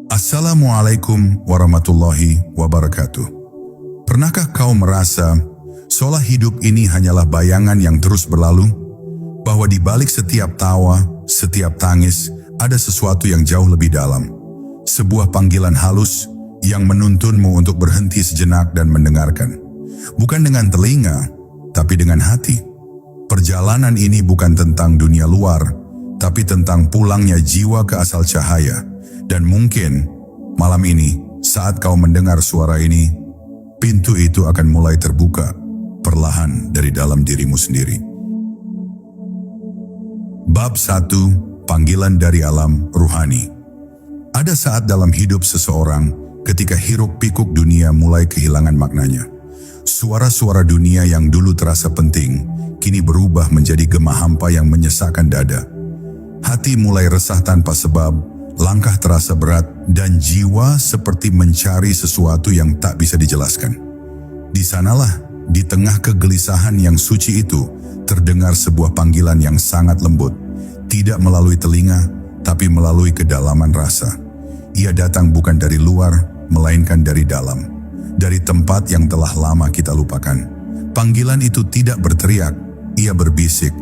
Assalamualaikum warahmatullahi wabarakatuh. Pernahkah kau merasa seolah hidup ini hanyalah bayangan yang terus berlalu? Bahwa di balik setiap tawa, setiap tangis, ada sesuatu yang jauh lebih dalam. Sebuah panggilan halus yang menuntunmu untuk berhenti sejenak dan mendengarkan. Bukan dengan telinga, tapi dengan hati. Perjalanan ini bukan tentang dunia luar, tapi tentang pulangnya jiwa ke asal cahaya. Dan mungkin malam ini, saat kau mendengar suara ini, pintu itu akan mulai terbuka perlahan dari dalam dirimu sendiri. Bab 1. Panggilan dari alam ruhani. Ada saat dalam hidup seseorang ketika hiruk pikuk dunia mulai kehilangan maknanya. Suara-suara dunia yang dulu terasa penting, kini berubah menjadi gema hampa yang menyesakkan dada. Hati mulai resah tanpa sebab, langkah terasa berat, dan jiwa seperti mencari sesuatu yang tak bisa dijelaskan. Di sanalah, di tengah kegelisahan yang suci itu, terdengar sebuah panggilan yang sangat lembut. Tidak melalui telinga, tapi melalui kedalaman rasa. Ia datang bukan dari luar, melainkan dari dalam. Dari tempat yang telah lama kita lupakan. Panggilan itu tidak berteriak, ia berbisik,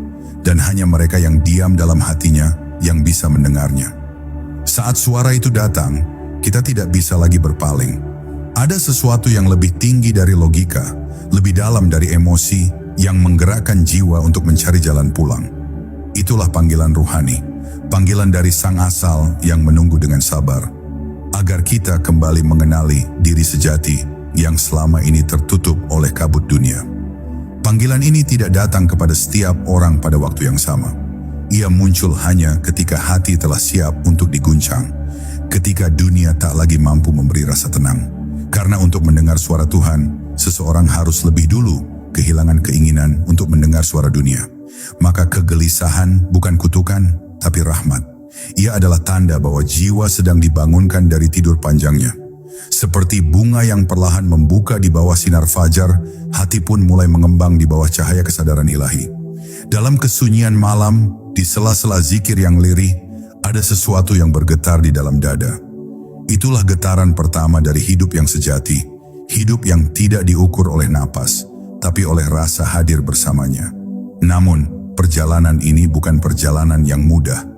dan hanya mereka yang diam dalam hatinya yang bisa mendengarnya. Saat suara itu datang, kita tidak bisa lagi berpaling. Ada sesuatu yang lebih tinggi dari logika, lebih dalam dari emosi, yang menggerakkan jiwa untuk mencari jalan pulang. Itulah panggilan ruhani, panggilan dari Sang Asal yang menunggu dengan sabar, agar kita kembali mengenali diri sejati yang selama ini tertutup oleh kabut dunia. Panggilan ini tidak datang kepada setiap orang pada waktu yang sama. Ia muncul hanya ketika hati telah siap untuk diguncang, ketika dunia tak lagi mampu memberi rasa tenang. Karena untuk mendengar suara Tuhan, seseorang harus lebih dulu kehilangan keinginan untuk mendengar suara dunia. Maka kegelisahan bukan kutukan, tapi rahmat. Ia adalah tanda bahwa jiwa sedang dibangunkan dari tidur panjangnya. Seperti bunga yang perlahan membuka di bawah sinar fajar, hati pun mulai mengembang di bawah cahaya kesadaran ilahi. Dalam kesunyian malam, di sela-sela zikir yang lirih, ada sesuatu yang bergetar di dalam dada. Itulah getaran pertama dari hidup yang sejati, hidup yang tidak diukur oleh napas, tapi oleh rasa hadir bersamanya. Namun, perjalanan ini bukan perjalanan yang mudah.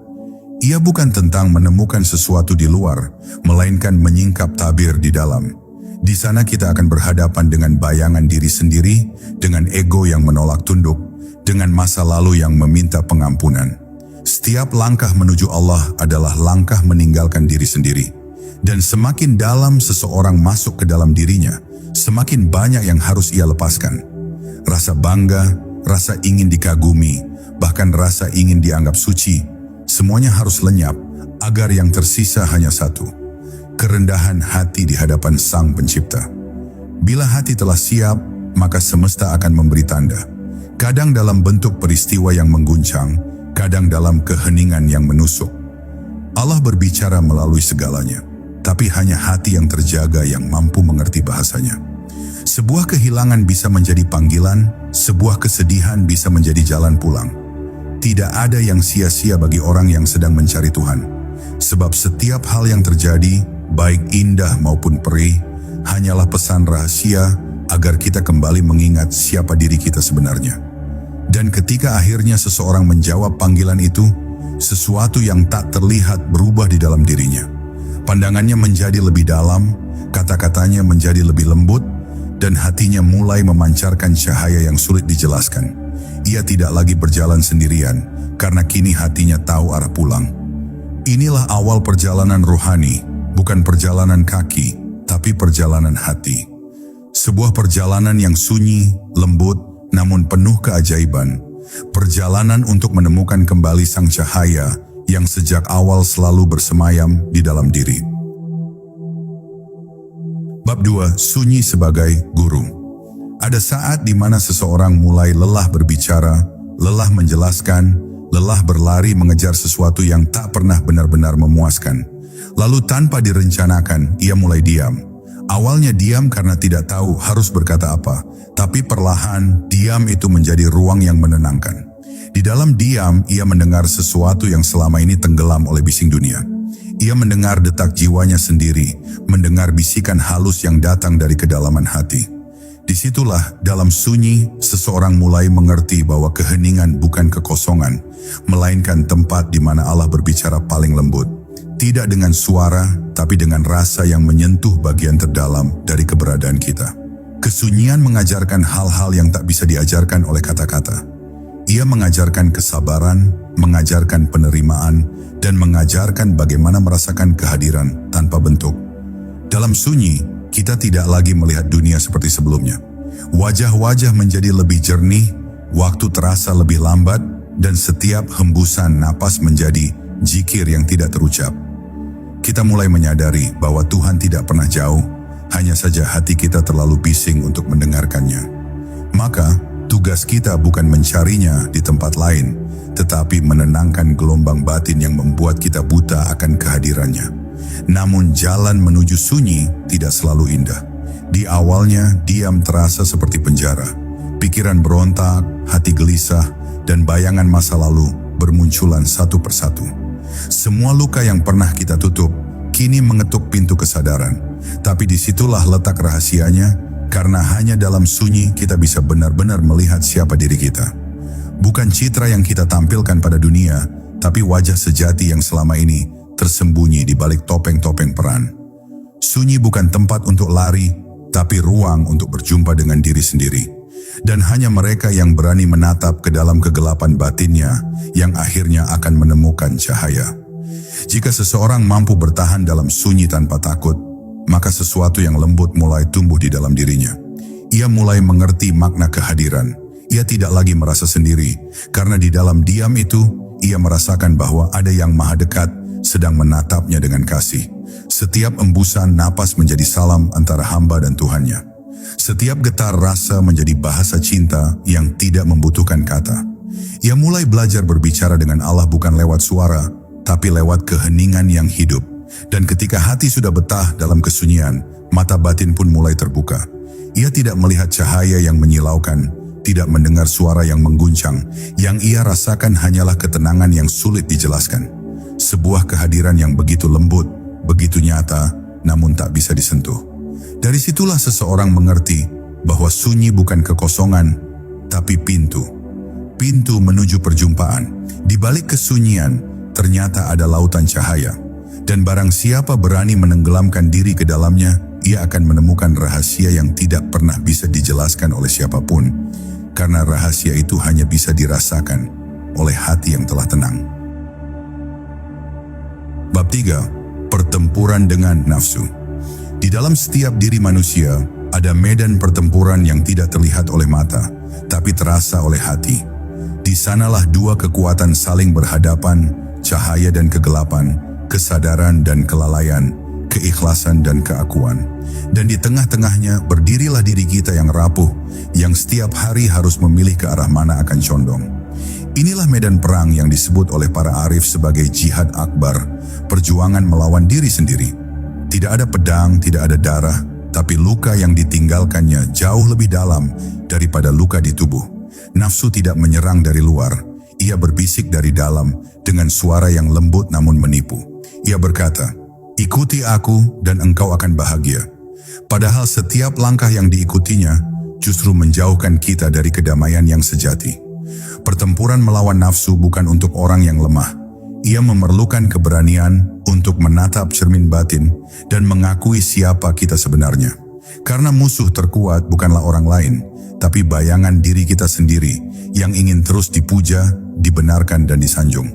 Ia bukan tentang menemukan sesuatu di luar, melainkan menyingkap tabir di dalam. Di sana kita akan berhadapan dengan bayangan diri sendiri, dengan ego yang menolak tunduk, dengan masa lalu yang meminta pengampunan. Setiap langkah menuju Allah adalah langkah meninggalkan diri sendiri. Dan semakin dalam seseorang masuk ke dalam dirinya, semakin banyak yang harus ia lepaskan. Rasa bangga, rasa ingin dikagumi, bahkan rasa ingin dianggap suci, semuanya harus lenyap agar yang tersisa hanya satu: kerendahan hati di hadapan Sang Pencipta. Bila hati telah siap, maka semesta akan memberi tanda. Kadang dalam bentuk peristiwa yang mengguncang, kadang dalam keheningan yang menusuk. Allah berbicara melalui segalanya, tapi hanya hati yang terjaga yang mampu mengerti bahasanya. Sebuah kehilangan bisa menjadi panggilan, sebuah kesedihan bisa menjadi jalan pulang. Tidak ada yang sia-sia bagi orang yang sedang mencari Tuhan. Sebab setiap hal yang terjadi, baik indah maupun perih, hanyalah pesan rahasia agar kita kembali mengingat siapa diri kita sebenarnya. Dan ketika akhirnya seseorang menjawab panggilan itu, sesuatu yang tak terlihat berubah di dalam dirinya. Pandangannya menjadi lebih dalam, kata-katanya menjadi lebih lembut, dan hatinya mulai memancarkan cahaya yang sulit dijelaskan. Ia tidak lagi berjalan sendirian, karena kini hatinya tahu arah pulang. Inilah awal perjalanan ruhani, bukan perjalanan kaki, tapi perjalanan hati. Sebuah perjalanan yang sunyi, lembut, namun penuh keajaiban. Perjalanan untuk menemukan kembali sang cahaya yang sejak awal selalu bersemayam di dalam diri. Bab 2. Sunyi sebagai guru. Ada saat di mana seseorang mulai lelah berbicara, lelah menjelaskan, lelah berlari mengejar sesuatu yang tak pernah benar-benar memuaskan. Lalu tanpa direncanakan, ia mulai diam. Awalnya diam karena tidak tahu harus berkata apa, tapi perlahan diam itu menjadi ruang yang menenangkan. Di dalam diam, ia mendengar sesuatu yang selama ini tenggelam oleh bising dunia. Ia mendengar detak jiwanya sendiri, mendengar bisikan halus yang datang dari kedalaman hati. Disitulah dalam sunyi seseorang mulai mengerti bahwa keheningan bukan kekosongan, melainkan tempat di mana Allah berbicara paling lembut. Tidak dengan suara, tapi dengan rasa yang menyentuh bagian terdalam dari keberadaan kita. Kesunyian mengajarkan hal-hal yang tak bisa diajarkan oleh kata-kata. Ia mengajarkan kesabaran, mengajarkan penerimaan, dan mengajarkan bagaimana merasakan kehadiran tanpa bentuk. Dalam sunyi, kita tidak lagi melihat dunia seperti sebelumnya. Wajah-wajah menjadi lebih jernih, waktu terasa lebih lambat, dan setiap hembusan napas menjadi zikir yang tidak terucap. Kita mulai menyadari bahwa Tuhan tidak pernah jauh, hanya saja hati kita terlalu bising untuk mendengarkannya. Maka, tugas kita bukan mencarinya di tempat lain, tetapi menenangkan gelombang batin yang membuat kita buta akan kehadirannya. Namun jalan menuju sunyi tidak selalu indah. Di awalnya, diam terasa seperti penjara. Pikiran berontak, hati gelisah, dan bayangan masa lalu bermunculan satu persatu. Semua luka yang pernah kita tutup, kini mengetuk pintu kesadaran. Tapi disitulah letak rahasianya, karena hanya dalam sunyi kita bisa benar-benar melihat siapa diri kita. Bukan citra yang kita tampilkan pada dunia, tapi wajah sejati yang selama ini tersembunyi di balik topeng-topeng peran. Sunyi bukan tempat untuk lari, tapi ruang untuk berjumpa dengan diri sendiri. Dan hanya mereka yang berani menatap ke dalam kegelapan batinnya yang akhirnya akan menemukan cahaya. Jika seseorang mampu bertahan dalam sunyi tanpa takut, maka sesuatu yang lembut mulai tumbuh di dalam dirinya. Ia mulai mengerti makna kehadiran. Ia tidak lagi merasa sendiri, karena di dalam diam itu, ia merasakan bahwa ada yang maha dekat sedang menatapnya dengan kasih. Setiap embusan napas menjadi salam antara hamba dan Tuhannya. Setiap getar rasa menjadi bahasa cinta yang tidak membutuhkan kata. Ia mulai belajar berbicara dengan Allah bukan lewat suara, tapi lewat keheningan yang hidup. Dan ketika hati sudah betah dalam kesunyian, mata batin pun mulai terbuka. Ia tidak melihat cahaya yang menyilaukan, tidak mendengar suara yang mengguncang. Yang ia rasakan hanyalah ketenangan yang sulit dijelaskan. Sebuah kehadiran yang begitu lembut, begitu nyata, namun tak bisa disentuh. Dari situlah seseorang mengerti bahwa sunyi bukan kekosongan, tapi pintu. Pintu menuju perjumpaan. Di balik kesunyian, ternyata ada lautan cahaya. Dan barang siapa berani menenggelamkan diri ke dalamnya, ia akan menemukan rahasia yang tidak pernah bisa dijelaskan oleh siapapun. Karena rahasia itu hanya bisa dirasakan oleh hati yang telah tenang. Bab 3. Pertempuran dengan nafsu. Di dalam setiap diri manusia, ada medan pertempuran yang tidak terlihat oleh mata, tapi terasa oleh hati. Di sanalah dua kekuatan saling berhadapan, cahaya dan kegelapan, kesadaran dan kelalaian, keikhlasan dan keakuan. Dan di tengah-tengahnya berdirilah diri kita yang rapuh, yang setiap hari harus memilih ke arah mana akan condong. Inilah medan perang yang disebut oleh para arif sebagai jihad akbar, perjuangan melawan diri sendiri. Tidak ada pedang, tidak ada darah, tapi luka yang ditinggalkannya jauh lebih dalam daripada luka di tubuh. Nafsu tidak menyerang dari luar, ia berbisik dari dalam dengan suara yang lembut namun menipu. Ia berkata, "Ikuti aku dan engkau akan bahagia." Padahal setiap langkah yang diikutinya justru menjauhkan kita dari kedamaian yang sejati. Pertempuran melawan nafsu bukan untuk orang yang lemah. Ia memerlukan keberanian untuk menatap cermin batin dan mengakui siapa kita sebenarnya. Karena musuh terkuat bukanlah orang lain, tapi bayangan diri kita sendiri yang ingin terus dipuja, dibenarkan dan disanjung.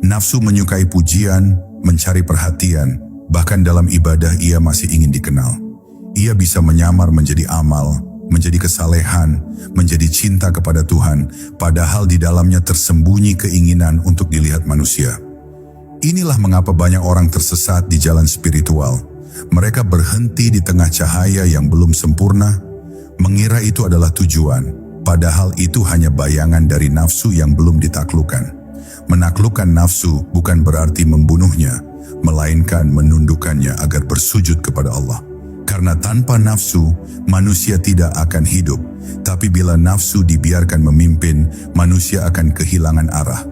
Nafsu menyukai pujian, mencari perhatian, bahkan dalam ibadah ia masih ingin dikenal. Ia bisa menyamar menjadi amal, menjadi kesalehan, menjadi cinta kepada Tuhan, padahal di dalamnya tersembunyi keinginan untuk dilihat manusia. Inilah mengapa banyak orang tersesat di jalan spiritual. Mereka berhenti di tengah cahaya yang belum sempurna, mengira itu adalah tujuan, padahal itu hanya bayangan dari nafsu yang belum ditaklukkan. Menaklukkan nafsu bukan berarti membunuhnya, melainkan menundukkannya agar bersujud kepada Allah. Karena tanpa nafsu, manusia tidak akan hidup, tapi bila nafsu dibiarkan memimpin, manusia akan kehilangan arah.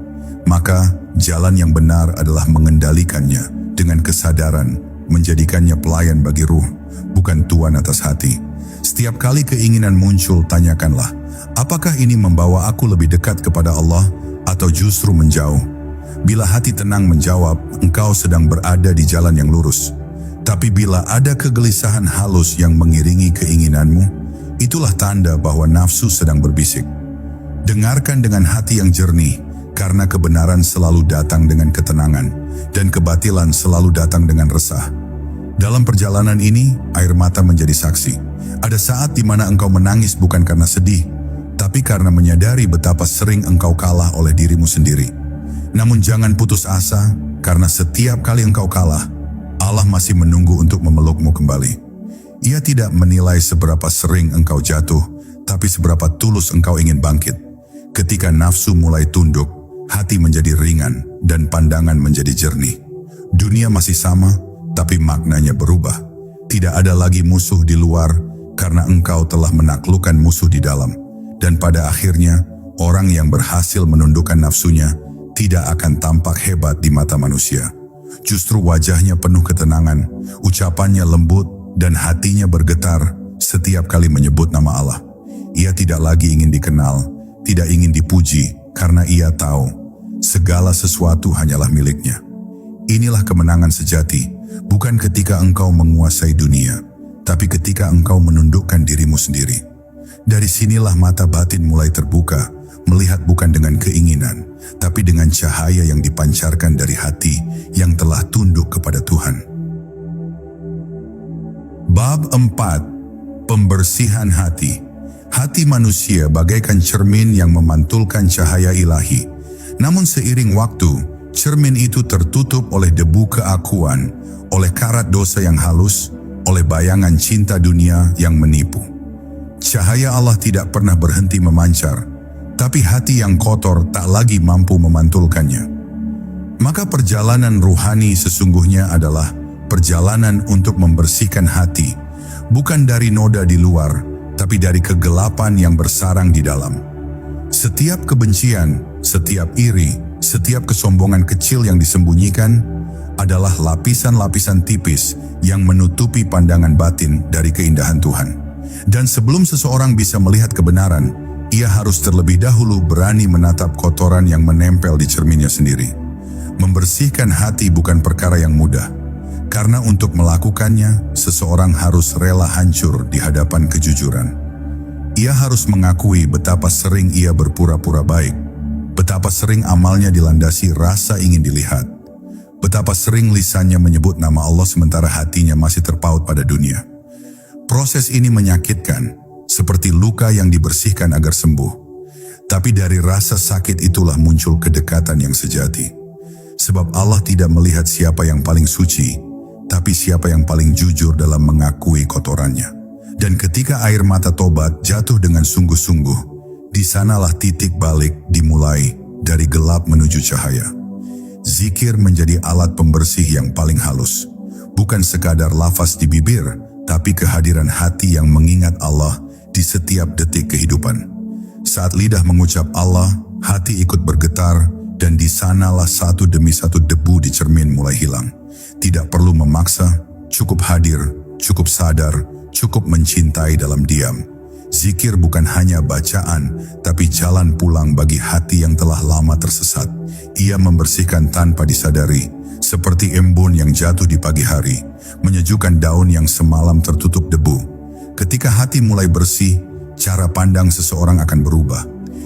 Maka, jalan yang benar adalah mengendalikannya dengan kesadaran, menjadikannya pelayan bagi ruh, bukan tuan atas hati. Setiap kali keinginan muncul, tanyakanlah, apakah ini membawa aku lebih dekat kepada Allah atau justru menjauh? Bila hati tenang menjawab, engkau sedang berada di jalan yang lurus. Tapi bila ada kegelisahan halus yang mengiringi keinginanmu, itulah tanda bahwa nafsu sedang berbisik. Dengarkan dengan hati yang jernih, karena kebenaran selalu datang dengan ketenangan, dan kebatilan selalu datang dengan resah. Dalam perjalanan ini, air mata menjadi saksi. Ada saat di mana engkau menangis bukan karena sedih, tapi karena menyadari betapa sering engkau kalah oleh dirimu sendiri. Namun jangan putus asa, karena setiap kali engkau kalah, Allah masih menunggu untuk memelukmu kembali. Ia tidak menilai seberapa sering engkau jatuh, tapi seberapa tulus engkau ingin bangkit. Ketika nafsu mulai tunduk, hati menjadi ringan dan pandangan menjadi jernih. Dunia masih sama, tapi maknanya berubah. Tidak ada lagi musuh di luar, karena engkau telah menaklukkan musuh di dalam. Dan pada akhirnya, orang yang berhasil menundukkan nafsunya tidak akan tampak hebat di mata manusia. Justru wajahnya penuh ketenangan, ucapannya lembut, dan hatinya bergetar setiap kali menyebut nama Allah. Ia tidak lagi ingin dikenal, tidak ingin dipuji, karena ia tahu segala sesuatu hanyalah miliknya. Inilah kemenangan sejati, bukan ketika engkau menguasai dunia, tapi ketika engkau menundukkan dirimu sendiri. Dari sinilah mata batin mulai terbuka, melihat bukan dengan keinginan, tapi dengan cahaya yang dipancarkan dari hati yang telah tunduk kepada Tuhan. Bab 4. Pembersihan hati. Hati manusia bagaikan cermin yang memantulkan cahaya ilahi. Namun seiring waktu, cermin itu tertutup oleh debu keakuan, oleh karat dosa yang halus, oleh bayangan cinta dunia yang menipu. Cahaya Allah tidak pernah berhenti memancar, tapi hati yang kotor tak lagi mampu memantulkannya. Maka perjalanan ruhani sesungguhnya adalah perjalanan untuk membersihkan hati, bukan dari noda di luar, tapi dari kegelapan yang bersarang di dalam. Setiap kebencian, setiap iri, setiap kesombongan kecil yang disembunyikan adalah lapisan-lapisan tipis yang menutupi pandangan batin dari keindahan Tuhan. Dan sebelum seseorang bisa melihat kebenaran, ia harus terlebih dahulu berani menatap kotoran yang menempel di cerminnya sendiri. Membersihkan hati bukan perkara yang mudah, karena untuk melakukannya, seseorang harus rela hancur di hadapan kejujuran. Ia harus mengakui betapa sering ia berpura-pura baik, betapa sering amalnya dilandasi rasa ingin dilihat, betapa sering lisannya menyebut nama Allah sementara hatinya masih terpaut pada dunia. Proses ini menyakitkan, seperti luka yang dibersihkan agar sembuh. Tapi dari rasa sakit itulah muncul kedekatan yang sejati. Sebab Allah tidak melihat siapa yang paling suci, tapi siapa yang paling jujur dalam mengakui kotorannya. Dan ketika air mata tobat jatuh dengan sungguh-sungguh, di sanalah titik balik dimulai dari gelap menuju cahaya. Zikir menjadi alat pembersih yang paling halus. Bukan sekadar lafaz di bibir, tapi kehadiran hati yang mengingat Allah di setiap detik kehidupan. Saat lidah mengucap Allah, hati ikut bergetar, dan di sanalah satu demi satu debu di cermin mulai hilang. Tidak perlu memaksa, cukup hadir, cukup sadar, cukup mencintai dalam diam. Zikir bukan hanya bacaan, tapi jalan pulang bagi hati yang telah lama tersesat. Ia membersihkan tanpa disadari, seperti embun yang jatuh di pagi hari, menyejukkan daun yang semalam tertutup debu. Ketika hati mulai bersih, cara pandang seseorang akan berubah.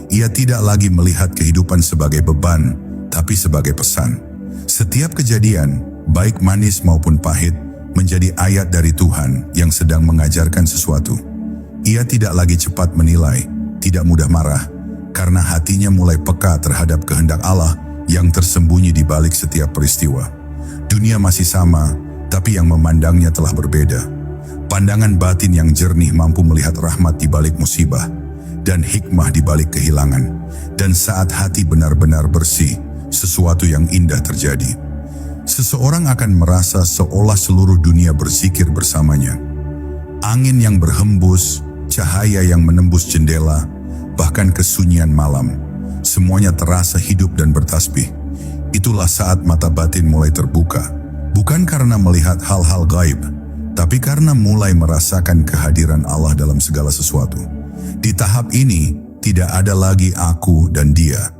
Ia tidak lagi melihat kehidupan sebagai beban, tapi sebagai pesan. Setiap kejadian, baik manis maupun pahit, menjadi ayat dari Tuhan yang sedang mengajarkan sesuatu. Ia tidak lagi cepat menilai, tidak mudah marah, karena hatinya mulai peka terhadap kehendak Allah yang tersembunyi di balik setiap peristiwa. Dunia masih sama, tapi yang memandangnya telah berbeda. Pandangan batin yang jernih mampu melihat rahmat di balik musibah, dan hikmah di balik kehilangan. Dan saat hati benar-benar bersih, sesuatu yang indah terjadi. Seseorang akan merasa seolah seluruh dunia berzikir bersamanya. Angin yang berhembus, cahaya yang menembus jendela, bahkan kesunyian malam, semuanya terasa hidup dan bertasbih. Itulah saat mata batin mulai terbuka, bukan Bukan karena melihat hal-hal gaib, tapi karena mulai merasakan kehadiran Allah dalam segala sesuatu. Di tahap ini, tidak ada lagi aku dan dia.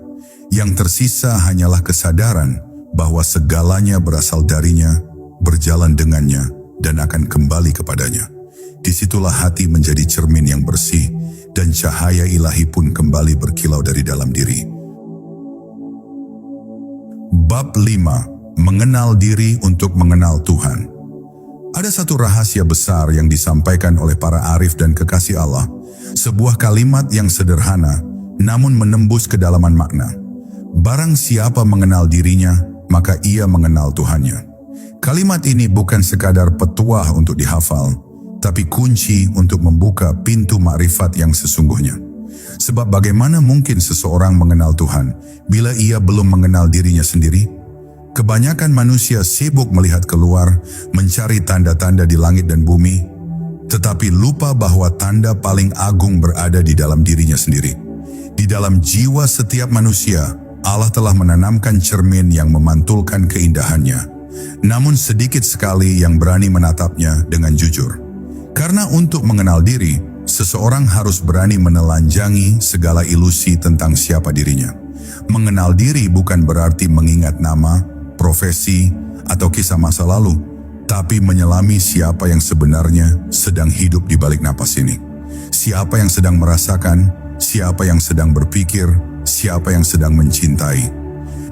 Yang tersisa hanyalah kesadaran bahwa segalanya berasal darinya, berjalan dengannya, dan akan kembali kepadanya. Disitulah hati menjadi cermin yang bersih, dan cahaya ilahi pun kembali berkilau dari dalam diri. Bab 5. Mengenal diri untuk mengenal Tuhan. Ada satu rahasia besar yang disampaikan oleh para arif dan kekasih Allah. Sebuah kalimat yang sederhana, namun menembus kedalaman makna. Barang siapa mengenal dirinya, maka ia mengenal Tuhannya. Kalimat ini bukan sekadar petuah untuk dihafal, tapi kunci untuk membuka pintu makrifat yang sesungguhnya. Sebab bagaimana mungkin seseorang mengenal Tuhan bila ia belum mengenal dirinya sendiri? Kebanyakan manusia sibuk melihat keluar, mencari tanda-tanda di langit dan bumi, tetapi lupa bahwa tanda paling agung berada di dalam dirinya sendiri. Di dalam jiwa setiap manusia, Allah telah menanamkan cermin yang memantulkan keindahannya. Namun sedikit sekali yang berani menatapnya dengan jujur. Karena untuk mengenal diri, seseorang harus berani menelanjangi segala ilusi tentang siapa dirinya. Mengenal diri bukan berarti mengingat nama, profesi, atau kisah masa lalu, tapi menyelami siapa yang sebenarnya sedang hidup di balik napas ini. Siapa yang sedang merasakan, siapa yang sedang berpikir, siapa yang sedang mencintai.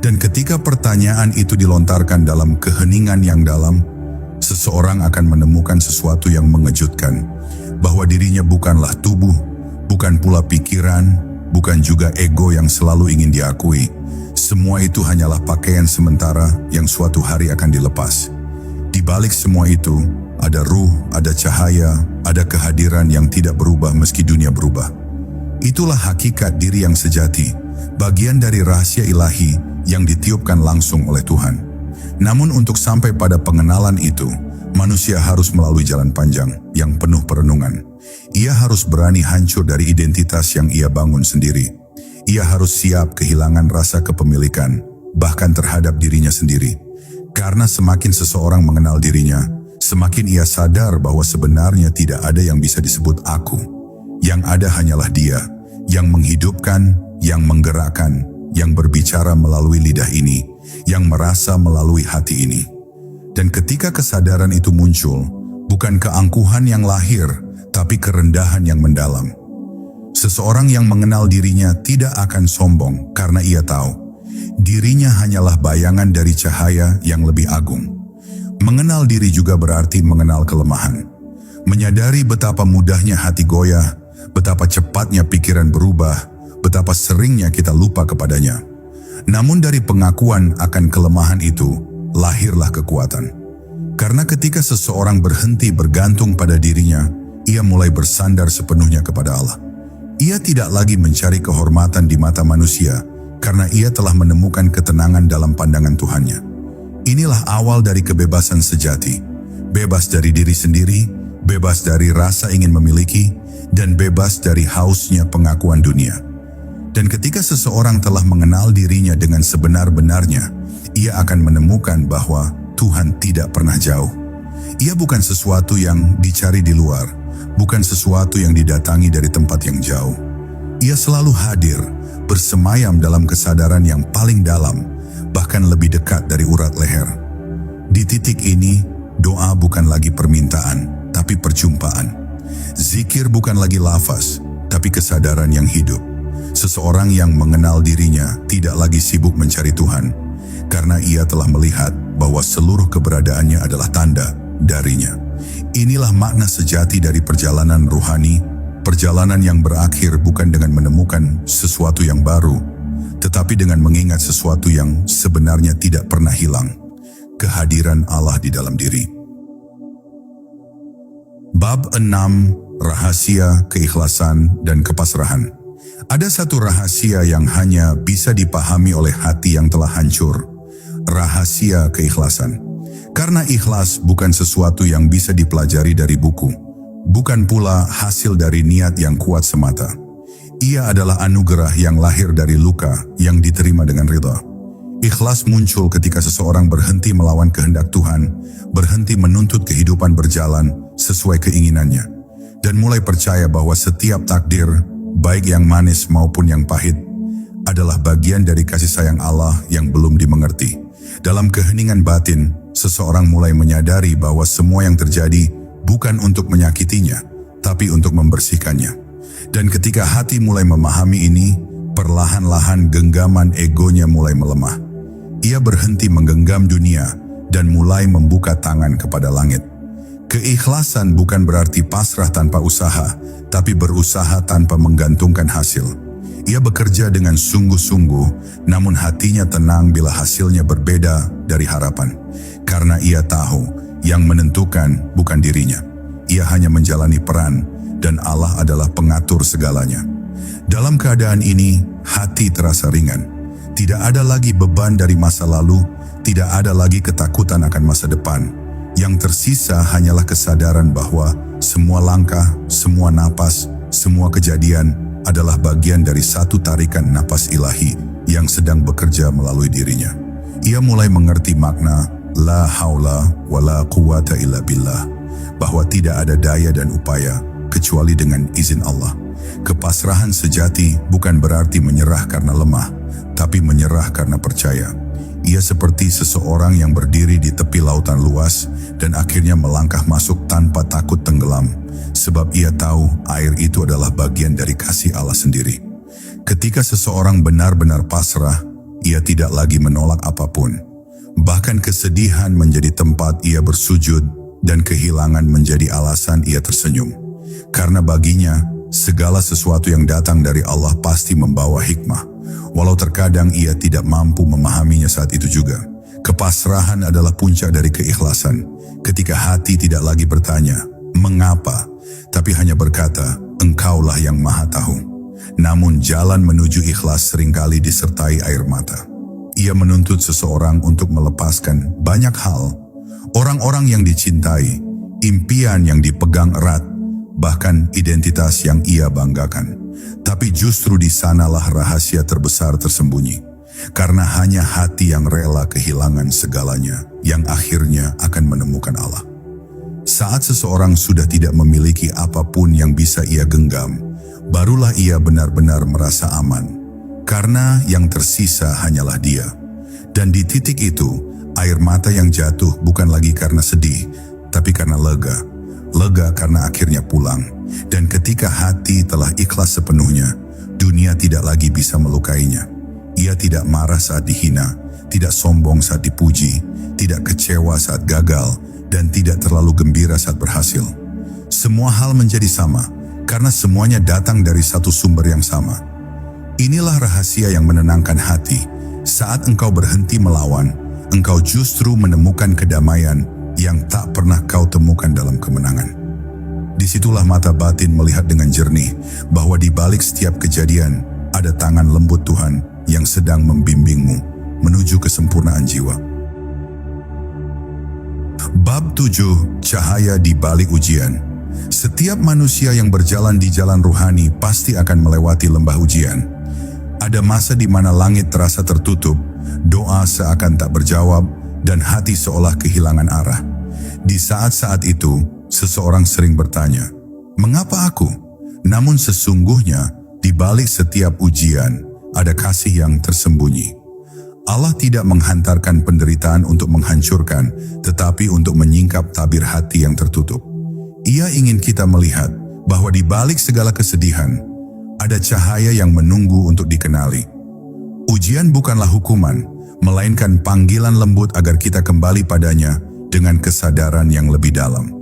Dan ketika pertanyaan itu dilontarkan dalam keheningan yang dalam, seseorang akan menemukan sesuatu yang mengejutkan, bahwa dirinya bukanlah tubuh, bukan pula pikiran, bukan juga ego yang selalu ingin diakui. Semua itu hanyalah pakaian sementara yang suatu hari akan dilepas. Di balik semua itu, ada ruh, ada cahaya, ada kehadiran yang tidak berubah meski dunia berubah. Itulah hakikat diri yang sejati, bagian dari rahasia ilahi yang ditiupkan langsung oleh Tuhan. Namun untuk sampai pada pengenalan itu, manusia harus melalui jalan panjang yang penuh perenungan. Ia harus berani hancur dari identitas yang ia bangun sendiri. Ia harus siap kehilangan rasa kepemilikan, bahkan terhadap dirinya sendiri. Karena semakin seseorang mengenal dirinya, semakin ia sadar bahwa sebenarnya tidak ada yang bisa disebut aku. Yang ada hanyalah Dia, yang menghidupkan, yang menggerakkan, yang berbicara melalui lidah ini, yang merasa melalui hati ini. Dan ketika kesadaran itu muncul, bukan keangkuhan yang lahir, tapi kerendahan yang mendalam. Seseorang yang mengenal dirinya tidak akan sombong karena ia tahu dirinya hanyalah bayangan dari cahaya yang lebih agung. Mengenal diri juga berarti mengenal kelemahan. Menyadari betapa mudahnya hati goyah, betapa cepatnya pikiran berubah, betapa seringnya kita lupa kepadanya. Namun dari pengakuan akan kelemahan itu, lahirlah kekuatan. Karena ketika seseorang berhenti bergantung pada dirinya, ia mulai bersandar sepenuhnya kepada Allah. Ia tidak lagi mencari kehormatan di mata manusia, karena ia telah menemukan ketenangan dalam pandangan Tuhannya. Inilah awal dari kebebasan sejati, bebas dari diri sendiri, bebas dari rasa ingin memiliki, dan bebas dari hausnya pengakuan dunia. Dan ketika seseorang telah mengenal dirinya dengan sebenar-benarnya, ia akan menemukan bahwa Tuhan tidak pernah jauh. Ia bukan sesuatu yang dicari di luar, bukan sesuatu yang didatangi dari tempat yang jauh. Ia selalu hadir, bersemayam dalam kesadaran yang paling dalam, bahkan lebih dekat dari urat leher. Di titik ini, doa bukan lagi permintaan, tapi perjumpaan. Zikir bukan lagi lafaz, tapi kesadaran yang hidup. Seseorang yang mengenal dirinya tidak lagi sibuk mencari Tuhan, karena ia telah melihat bahwa seluruh keberadaannya adalah tanda darinya. Inilah makna sejati dari perjalanan ruhani, perjalanan yang berakhir bukan dengan menemukan sesuatu yang baru, tetapi dengan mengingat sesuatu yang sebenarnya tidak pernah hilang, kehadiran Allah di dalam diri. Bab 6. Rahasia, keikhlasan, dan kepasrahan. Ada satu rahasia yang hanya bisa dipahami oleh hati yang telah hancur, rahasia keikhlasan. Karena ikhlas bukan sesuatu yang bisa dipelajari dari buku, bukan pula hasil dari niat yang kuat semata. Ia adalah anugerah yang lahir dari luka yang diterima dengan ridha. Ikhlas muncul ketika seseorang berhenti melawan kehendak Tuhan, berhenti menuntut kehidupan berjalan sesuai keinginannya, dan mulai percaya bahwa setiap takdir, baik yang manis maupun yang pahit, adalah bagian dari kasih sayang Allah yang belum dimengerti. Dalam keheningan batin, seseorang mulai menyadari bahwa semua yang terjadi bukan untuk menyakitinya, tapi untuk membersihkannya. Dan ketika hati mulai memahami ini, perlahan-lahan genggaman egonya mulai melemah. Ia berhenti menggenggam dunia dan mulai membuka tangan kepada langit. Keikhlasan bukan berarti pasrah tanpa usaha, tapi berusaha tanpa menggantungkan hasil. Ia bekerja dengan sungguh-sungguh, namun hatinya tenang bila hasilnya berbeda dari harapan. Karena ia tahu yang menentukan bukan dirinya. Ia hanya menjalani peran, dan Allah adalah pengatur segalanya. Dalam keadaan ini, hati terasa ringan. Tidak ada lagi beban dari masa lalu, tidak ada lagi ketakutan akan masa depan. Yang tersisa hanyalah kesadaran bahwa semua langkah, semua napas, semua kejadian adalah bagian dari satu tarikan napas ilahi yang sedang bekerja melalui dirinya. Ia mulai mengerti makna la haula wa la quwata illa billah, bahwa tidak ada daya dan upaya kecuali dengan izin Allah. Kepasrahan sejati bukan berarti menyerah karena lemah, tapi menyerah karena percaya. Ia seperti seseorang yang berdiri di tepi lautan luas dan akhirnya melangkah masuk tanpa takut tenggelam, sebab ia tahu air itu adalah bagian dari kasih Allah sendiri. Ketika seseorang benar-benar pasrah, ia tidak lagi menolak apapun. Bahkan kesedihan menjadi tempat ia bersujud dan kehilangan menjadi alasan ia tersenyum. Karena baginya, segala sesuatu yang datang dari Allah pasti membawa hikmah, walau terkadang ia tidak mampu memahaminya saat itu juga. Kepasrahan adalah puncak dari keikhlasan, ketika hati tidak lagi bertanya, mengapa, tapi hanya berkata, Engkaulah yang Maha Tahu. Namun jalan menuju ikhlas seringkali disertai air mata. Ia menuntut seseorang untuk melepaskan banyak hal, orang-orang yang dicintai, impian yang dipegang erat, bahkan identitas yang ia banggakan. Tapi justru di sanalah rahasia terbesar tersembunyi. Karena hanya hati yang rela kehilangan segalanya yang akhirnya akan menemukan Allah. Saat seseorang sudah tidak memiliki apapun yang bisa ia genggam, barulah ia benar-benar merasa aman. Karena yang tersisa hanyalah dia. Dan di titik itu, air mata yang jatuh bukan lagi karena sedih, tapi karena lega. Lega karena akhirnya pulang. Dan ketika hati telah ikhlas sepenuhnya, dunia tidak lagi bisa melukainya. Ia tidak marah saat dihina, tidak sombong saat dipuji, tidak kecewa saat gagal, dan tidak terlalu gembira saat berhasil. Semua hal menjadi sama, karena semuanya datang dari satu sumber yang sama. Inilah rahasia yang menenangkan hati. Saat engkau berhenti melawan, engkau justru menemukan kedamaian yang tak pernah kau temukan dalam kemenangan. Disitulah mata batin melihat dengan jernih bahwa di balik setiap kejadian ada tangan lembut Tuhan yang sedang membimbingmu menuju kesempurnaan jiwa. Bab 7. Cahaya di balik ujian. Setiap manusia yang berjalan di jalan ruhani pasti akan melewati lembah ujian. Ada masa di mana langit terasa tertutup, doa seakan tak berjawab, dan hati seolah kehilangan arah. Di saat-saat itu, seseorang sering bertanya, "Mengapa aku?" Namun sesungguhnya, di balik setiap ujian, ada kasih yang tersembunyi. Allah tidak menghantarkan penderitaan untuk menghancurkan, tetapi untuk menyingkap tabir hati yang tertutup. Ia ingin kita melihat bahwa di balik segala kesedihan, ada cahaya yang menunggu untuk dikenali. Ujian bukanlah hukuman, melainkan panggilan lembut agar kita kembali padanya dengan kesadaran yang lebih dalam.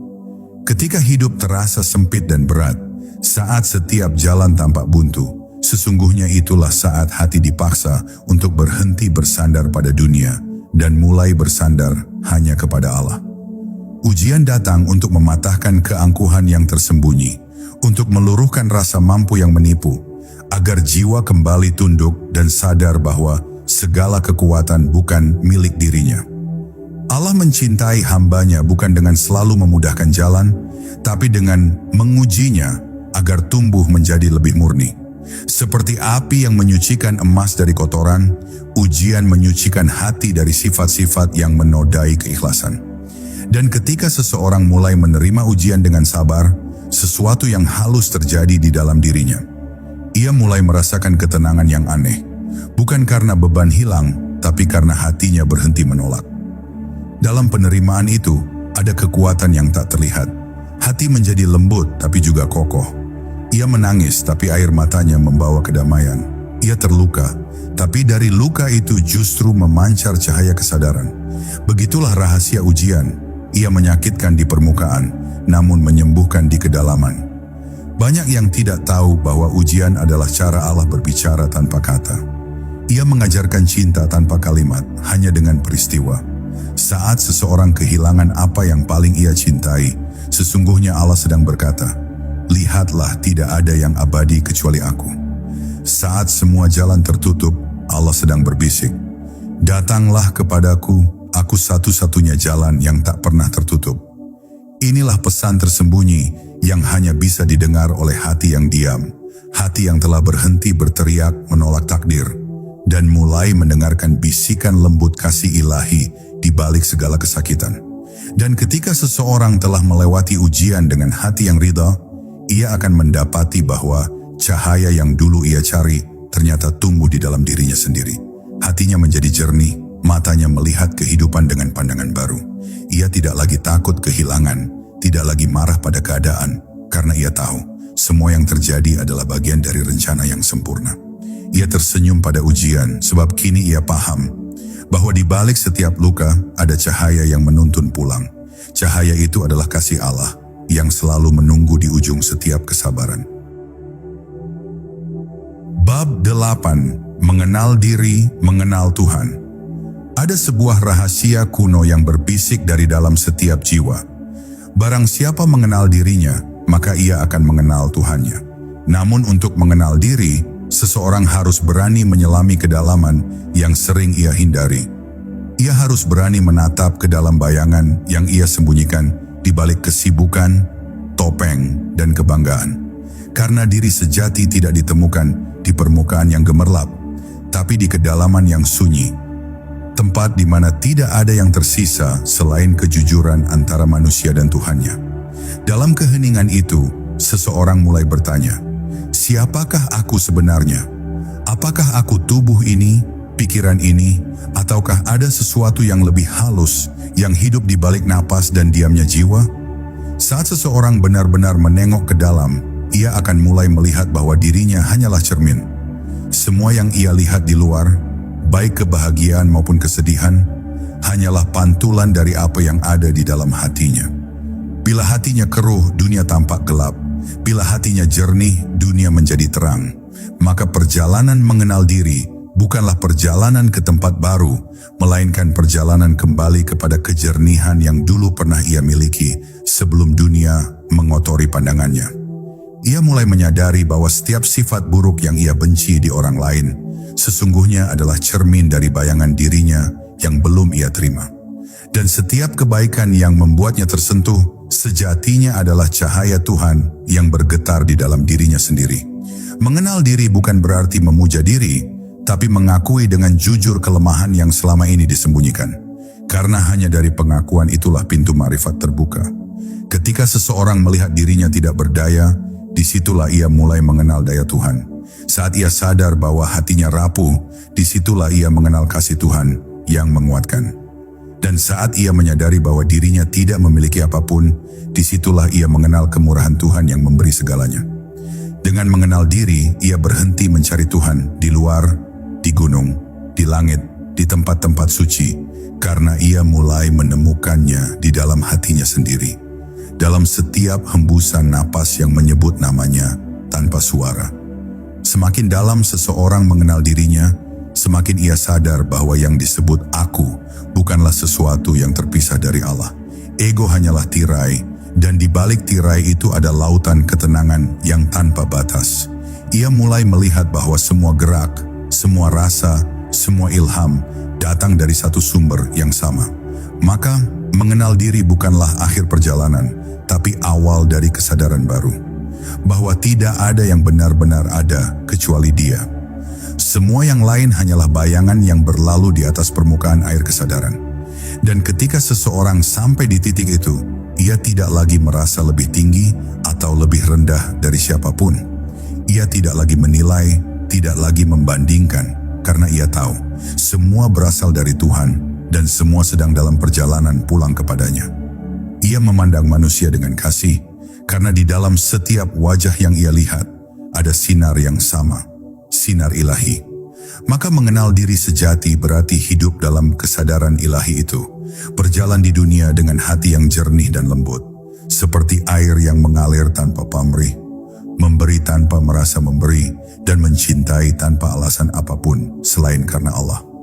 Ketika hidup terasa sempit dan berat, saat setiap jalan tampak buntu, sesungguhnya itulah saat hati dipaksa untuk berhenti bersandar pada dunia dan mulai bersandar hanya kepada Allah. Ujian datang untuk mematahkan keangkuhan yang tersembunyi, untuk meluruhkan rasa mampu yang menipu, agar jiwa kembali tunduk dan sadar bahwa segala kekuatan bukan milik dirinya. Allah mencintai hambanya bukan dengan selalu memudahkan jalan, tapi dengan mengujinya agar tumbuh menjadi lebih murni. Seperti api yang menyucikan emas dari kotoran, ujian menyucikan hati dari sifat-sifat yang menodai keikhlasan. Dan ketika seseorang mulai menerima ujian dengan sabar, sesuatu yang halus terjadi di dalam dirinya. Ia mulai merasakan ketenangan yang aneh, bukan karena beban hilang, tapi karena hatinya berhenti menolak. Dalam penerimaan itu, ada kekuatan yang tak terlihat. Hati menjadi lembut tapi juga kokoh. Ia menangis tapi air matanya membawa kedamaian. Ia terluka, tapi dari luka itu justru memancar cahaya kesadaran. Begitulah rahasia ujian. Ia menyakitkan di permukaan, namun menyembuhkan di kedalaman. Banyak yang tidak tahu bahwa ujian adalah cara Allah berbicara tanpa kata. Ia mengajarkan cinta tanpa kalimat, hanya dengan peristiwa. Saat seseorang kehilangan apa yang paling ia cintai, sesungguhnya Allah sedang berkata, "Lihatlah, tidak ada yang abadi kecuali Aku." Saat semua jalan tertutup, Allah sedang berbisik, "Datanglah kepadaku, Aku satu-satunya jalan yang tak pernah tertutup." Inilah pesan tersembunyi yang hanya bisa didengar oleh hati yang diam, hati yang telah berhenti berteriak menolak takdir, dan mulai mendengarkan bisikan lembut kasih ilahi di balik segala kesakitan. Dan ketika seseorang telah melewati ujian dengan hati yang ridha, ia akan mendapati bahwa cahaya yang dulu ia cari ternyata tumbuh di dalam dirinya sendiri. Hatinya menjadi jernih, matanya melihat kehidupan dengan pandangan baru. Ia tidak lagi takut kehilangan, tidak lagi marah pada keadaan, karena ia tahu semua yang terjadi adalah bagian dari rencana yang sempurna. Ia tersenyum pada ujian sebab kini ia paham bahwa di balik setiap luka ada cahaya yang menuntun pulang. Cahaya itu adalah kasih Allah yang selalu menunggu di ujung setiap kesabaran. Bab 8. Mengenal diri, mengenal Tuhan. Ada sebuah rahasia kuno yang berbisik dari dalam setiap jiwa. Barang siapa mengenal dirinya, maka ia akan mengenal Tuhannya. Namun untuk mengenal diri, seseorang harus berani menyelami kedalaman yang sering ia hindari. Ia harus berani menatap ke dalam bayangan yang ia sembunyikan di balik kesibukan, topeng, dan kebanggaan. Karena diri sejati tidak ditemukan di permukaan yang gemerlap, tapi di kedalaman yang sunyi. Tempat di mana tidak ada yang tersisa selain kejujuran antara manusia dan Tuhannya. Dalam keheningan itu, seseorang mulai bertanya, "Siapakah aku sebenarnya? Apakah aku tubuh ini, pikiran ini, ataukah ada sesuatu yang lebih halus yang hidup di balik napas dan diamnya jiwa?" Saat seseorang benar-benar menengok ke dalam, ia akan mulai melihat bahwa dirinya hanyalah cermin. Semua yang ia lihat di luar, baik kebahagiaan maupun kesedihan, hanyalah pantulan dari apa yang ada di dalam hatinya. Bila hatinya keruh, dunia tampak gelap. Bila hatinya jernih, dunia menjadi terang. Maka perjalanan mengenal diri bukanlah perjalanan ke tempat baru, melainkan perjalanan kembali kepada kejernihan yang dulu pernah ia miliki sebelum dunia mengotori pandangannya. Ia mulai menyadari bahwa setiap sifat buruk yang ia benci di orang lain sesungguhnya adalah cermin dari bayangan dirinya yang belum ia terima. Dan setiap kebaikan yang membuatnya tersentuh, sejatinya adalah cahaya Tuhan yang bergetar di dalam dirinya sendiri. Mengenal diri bukan berarti memuja diri, tapi mengakui dengan jujur kelemahan yang selama ini disembunyikan. Karena hanya dari pengakuan itulah pintu ma'rifat terbuka. Ketika seseorang melihat dirinya tidak berdaya, disitulah ia mulai mengenal daya Tuhan. Saat ia sadar bahwa hatinya rapuh, disitulah ia mengenal kasih Tuhan yang menguatkan. Dan saat ia menyadari bahwa dirinya tidak memiliki apapun, disitulah ia mengenal kemurahan Tuhan yang memberi segalanya. Dengan mengenal diri, ia berhenti mencari Tuhan di luar, di gunung, di langit, di tempat-tempat suci, karena ia mulai menemukannya di dalam hatinya sendiri. Dalam setiap hembusan napas yang menyebut namanya tanpa suara. Semakin dalam seseorang mengenal dirinya, semakin ia sadar bahwa yang disebut aku bukanlah sesuatu yang terpisah dari Allah. Ego hanyalah tirai, dan di balik tirai itu ada lautan ketenangan yang tanpa batas. Ia mulai melihat bahwa semua gerak, semua rasa, semua ilham datang dari satu sumber yang sama. Maka, mengenal diri bukanlah akhir perjalanan, tapi awal dari kesadaran baru. bahwa tidak ada yang benar-benar ada kecuali Dia. Semua yang lain hanyalah bayangan yang berlalu di atas permukaan air kesadaran. Dan ketika seseorang sampai di titik itu, ia tidak lagi merasa lebih tinggi atau lebih rendah dari siapapun. Ia tidak lagi menilai, tidak lagi membandingkan, karena ia tahu semua berasal dari Tuhan dan semua sedang dalam perjalanan pulang kepadanya. Ia memandang manusia dengan kasih, karena di dalam setiap wajah yang ia lihat ada sinar yang sama, sinar ilahi. Maka mengenal diri sejati berarti hidup dalam kesadaran ilahi itu, berjalan di dunia dengan hati yang jernih dan lembut, seperti air yang mengalir tanpa pamrih, memberi tanpa merasa memberi, dan mencintai tanpa alasan apapun selain karena Allah.